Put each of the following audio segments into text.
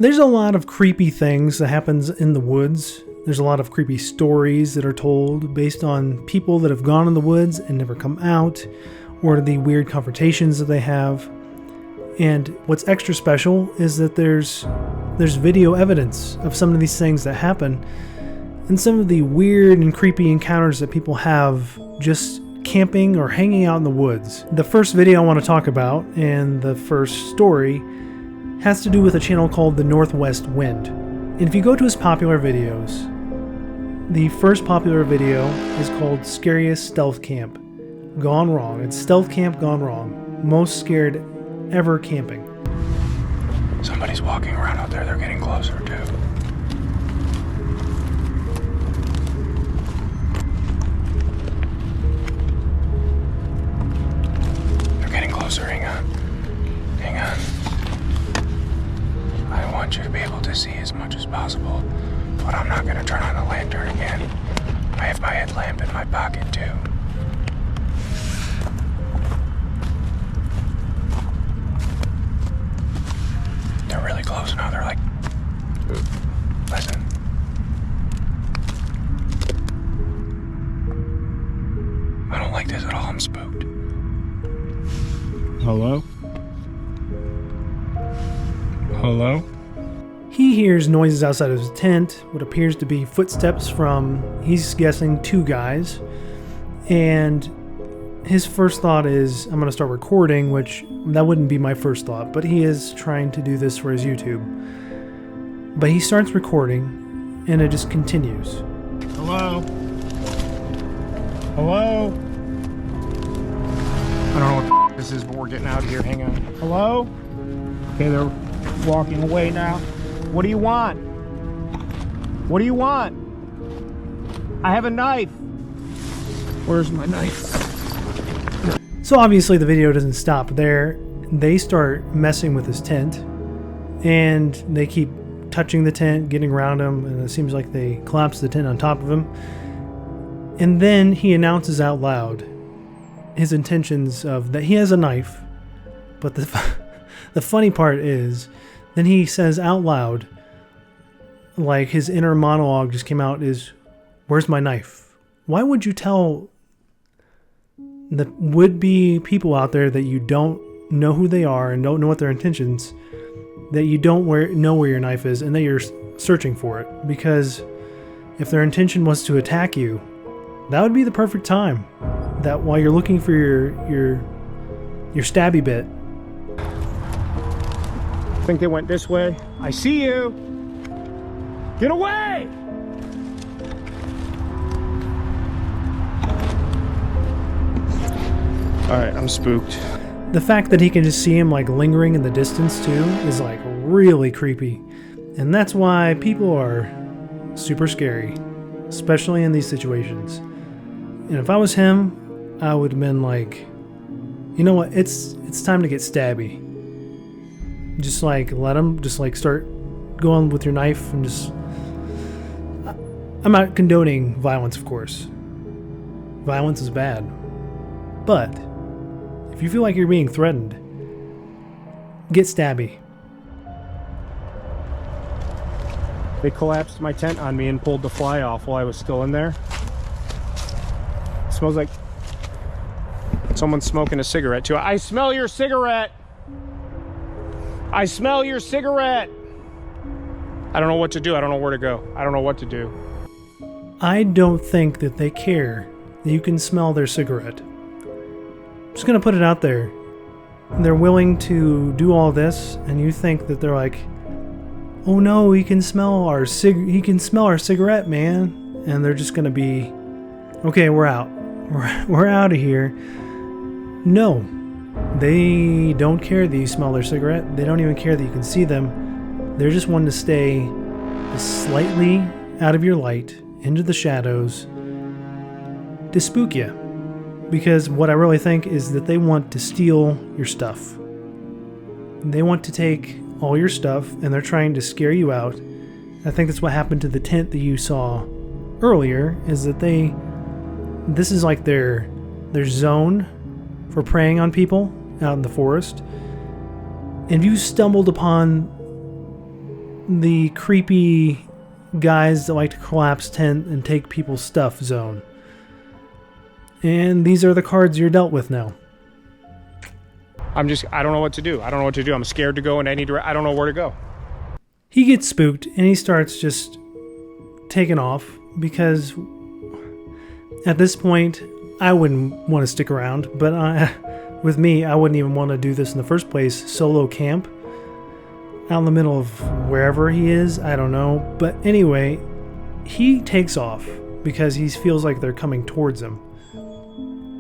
There's a lot of creepy things that happens in the woods. There's a lot of creepy stories that are told based on people that have gone in the woods and never come out, or the weird confrontations that they have. And what's extra special is that there's video evidence of some of these things that happen, and some of the weird and creepy encounters that people have just camping or hanging out in the woods. The first video I want to talk about, and the first story, has to do with a channel called The Northwest Wind. And if you go to his popular videos, the first popular video is called Scariest Stealth Camp Gone Wrong. It's Stealth Camp Gone Wrong. Most scared ever camping. Somebody's walking around out there. They're getting closer too. They're getting closer. Hang on. Hang on. I want you to be able to see as much as possible, but I'm not going to turn on the lantern again. I have my headlamp in my pocket too. They're really close now. They're like, listen. I don't like this at all. I'm spooked. Hello? Hello? He hears noises outside of his tent, what appears to be footsteps from, he's guessing, two guys. And his first thought is, I'm going to start recording, which that wouldn't be my first thought, but he is trying to do this for his YouTube. But he starts recording, and it just continues. Hello? Hello? I don't know what this is, but we're getting out of here. Hang on. Hello? Okay, they're walking away now. What do you want? What do you want? I have a knife. Where's my knife? So obviously the video doesn't stop there. They start messing with his tent, and they keep touching the tent, getting around him, and it seems like they collapse the tent on top of him. And then he announces out loud his intentions of that he has a knife. But the funny part is, then he says out loud, like his inner monologue just came out, is, "Where's my knife?" Why would you tell the would-be people out there that you don't know who they are and don't know what their intentions, that you don't know where your knife is, and that you're searching for it? Because if their intention was to attack you, that would be the perfect time. That while you're looking for your stabby bit. I think they went this way. I see you. Get away! Alright, I'm spooked. The fact that he can just see him like lingering in the distance too is like really creepy. And that's why people are super scary, especially in these situations. And if I was him, I would have been like, you know what, it's time to get stabby. Just like let him just like start going with your knife and just... I'm not condoning violence, of course. Violence is bad. But if you feel like you're being threatened, get stabby. They collapsed my tent on me and pulled the fly off while I was still in there. It smells like someone's smoking a cigarette too. I smell your cigarette! I smell your cigarette! I don't know what to do. I don't know where to go. I don't know what to do. I don't think that they care that you can smell their cigarette. I'm just gonna put it out there. They're willing to do all this, and you think that they're like, oh no, he can smell our cigarette, man. And they're just gonna be, okay, we're out. We're out of here. No. They don't care that you smell their cigarette. They don't even care that you can see them. They're just wanting to stay just slightly out of your light, into the shadows, to spook you. Because what I really think is that they want to steal your stuff. They want to take all your stuff, and they're trying to scare you out. I think that's what happened to the tent that you saw earlier, is that this is like their zone for preying on people out in the forest. And if you stumbled upon the creepy guys that like to collapse tent and take people's stuff zone. And these are the cards you're dealt with now. I don't know what to do. I don't know what to do. I'm scared to go in any direction. I don't know where to go. He gets spooked and he starts just taking off because at this point, I wouldn't want to stick around, but with me, I wouldn't even want to do this in the first place. Solo camp out in the middle of wherever he is, I don't know. But anyway, he takes off because he feels like they're coming towards him.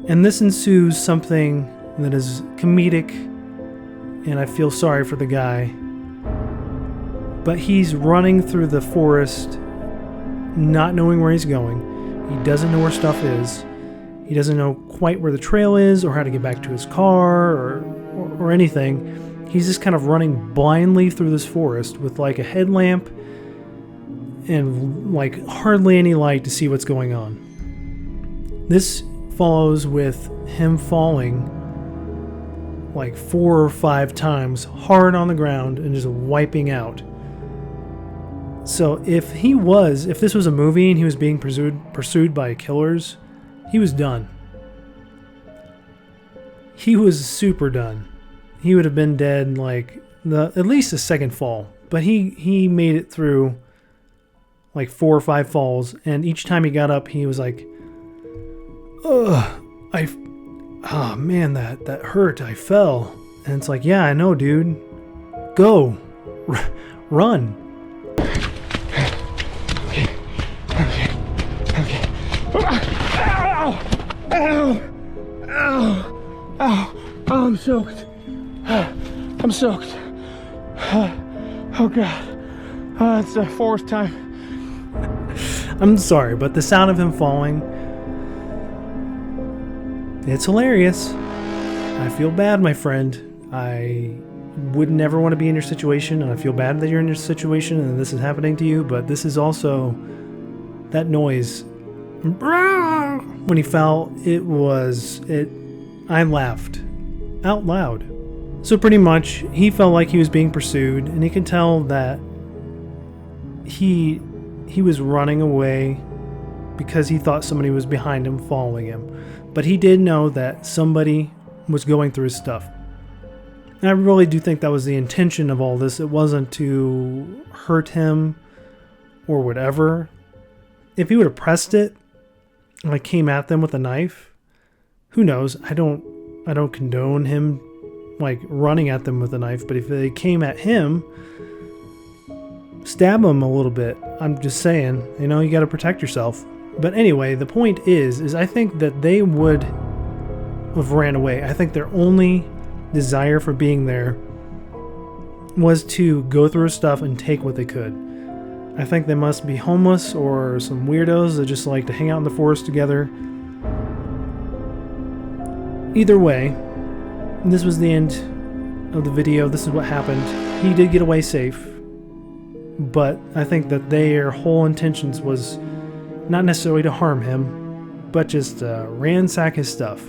And this ensues something that is comedic, and I feel sorry for the guy. But he's running through the forest, not knowing where he's going. He doesn't know where stuff is. He doesn't know quite where the trail is or how to get back to his car or anything. He's just kind of running blindly through this forest with like a headlamp and like hardly any light to see what's going on. This follows with him falling like 4 or 5 times hard on the ground and just wiping out. So if this was a movie and he was being pursued by killers, he was done. He was super done. He would have been dead like at least the second fall. But he made it through like 4 or 5 falls, and each time he got up, he was like, "Ugh, oh man, that hurt. I fell." And it's like, yeah, I know, dude. Go, run. Ow, I'm soaked. I'm soaked. Oh God. It's the 4th time. I'm sorry, but the sound of him falling, it's hilarious. I feel bad, my friend. I would never want to be in your situation, and I feel bad that you're in your situation and this is happening to you, but this is also that noise. When he fell, I laughed out loud. So pretty much, he felt like he was being pursued, and he could tell that he was running away because he thought somebody was behind him following him. But he did know that somebody was going through his stuff. And I really do think that was the intention of all this. It wasn't to hurt him or whatever. If he would have pressed it, like came at them with a knife, who knows? I don't condone him like running at them with a knife, but if they came at him, stab him a little bit. I'm just saying, you got to protect yourself. But anyway, the point is I think that they would have ran away. I think their only desire for being there was to go through stuff and take what they could. I think they must be homeless or some weirdos that just like to hang out in the forest together. Either way, this was the end of the video. This is what happened. He did get away safe, but I think that their whole intentions was not necessarily to harm him, but just ransack his stuff.